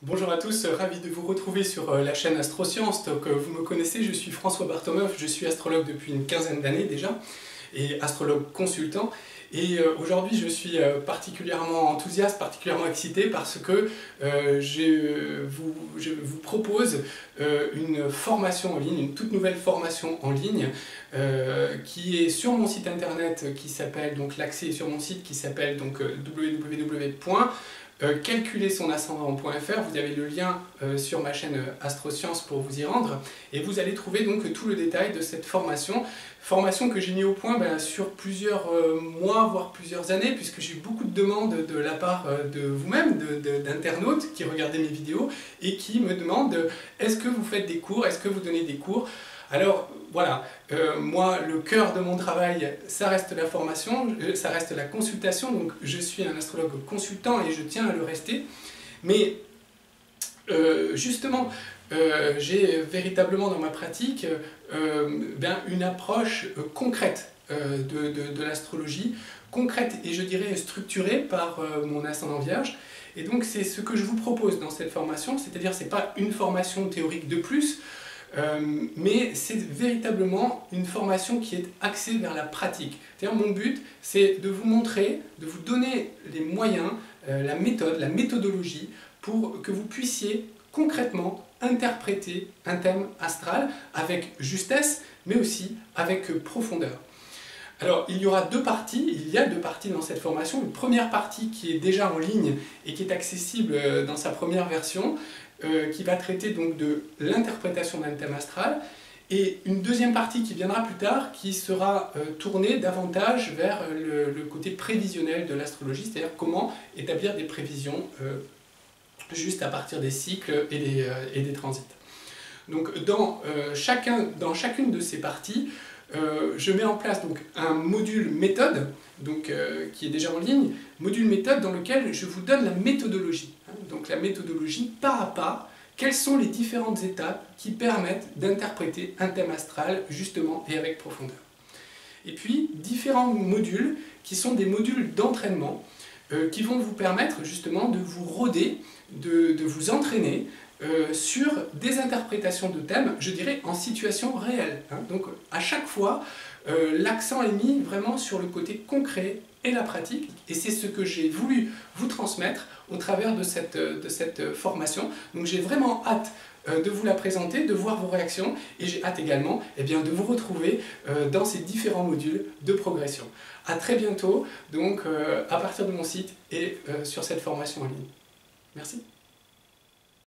Bonjour à tous, ravi de vous retrouver sur la chaîne Astrosciences. Donc, vous me connaissez, je suis François Bartomeuf, je suis astrologue depuis une quinzaine d'années déjà, et astrologue consultant. Et aujourd'hui je suis particulièrement enthousiaste, particulièrement excité parce que je vous propose une formation en ligne, une toute nouvelle formation en ligne qui est sur mon site internet qui s'appelle, donc l'accès est sur mon site qui s'appelle donc www.calculersonascendant.fr. Vous avez le lien sur ma chaîne Astrosciences pour vous y rendre et vous allez trouver donc tout le détail de cette formation que j'ai mis au point sur plusieurs mois, voire plusieurs années, puisque j'ai eu beaucoup de demandes de la part de vous-même, d'internautes qui regardaient mes vidéos et qui me demandent est-ce que vous faites des cours, est-ce que vous donnez des cours? Alors voilà, moi le cœur de mon travail ça reste la formation, ça reste la consultation, donc je suis un astrologue consultant et je tiens à le rester, mais justement j'ai véritablement dans ma pratique une approche concrète de l'astrologie, concrète et je dirais structurée par mon ascendant Vierge. Et donc c'est ce que je vous propose dans cette formation, c'est-à-dire c'est pas une formation théorique de plus, mais c'est véritablement une formation qui est axée vers la pratique. C'est-à-dire mon but, c'est de vous montrer, de vous donner les moyens, la méthode, la méthodologie, pour que vous puissiez concrètement interpréter un thème astral avec justesse, mais aussi avec profondeur. Alors, il y a deux parties dans cette formation. Une première partie qui est déjà en ligne et qui est accessible dans sa première version, qui va traiter donc de l'interprétation d'un thème astral, et une deuxième partie qui viendra plus tard, qui sera tournée davantage vers le côté prévisionnel de l'astrologie, c'est-à-dire comment établir des prévisions juste à partir des cycles et des transits. Donc dans chacune de ces parties, je mets en place donc un module méthode qui est déjà en ligne, module méthode dans lequel je vous donne la méthodologie. Donc la méthodologie pas à pas, quelles sont les différentes étapes qui permettent d'interpréter un thème astral justement et avec profondeur. Et puis différents modules qui sont des modules d'entraînement qui vont vous permettre justement de vous roder, de vous entraîner sur des interprétations de thèmes, je dirais en situation réelle. Donc à chaque fois, l'accent est mis vraiment sur le côté concret et la pratique, et c'est ce que j'ai voulu vous transmettre au travers de cette formation. Donc j'ai vraiment hâte de vous la présenter, de voir vos réactions, et j'ai hâte également de vous retrouver dans ces différents modules de progression. A très bientôt, donc à partir de mon site et sur cette formation en ligne. Merci.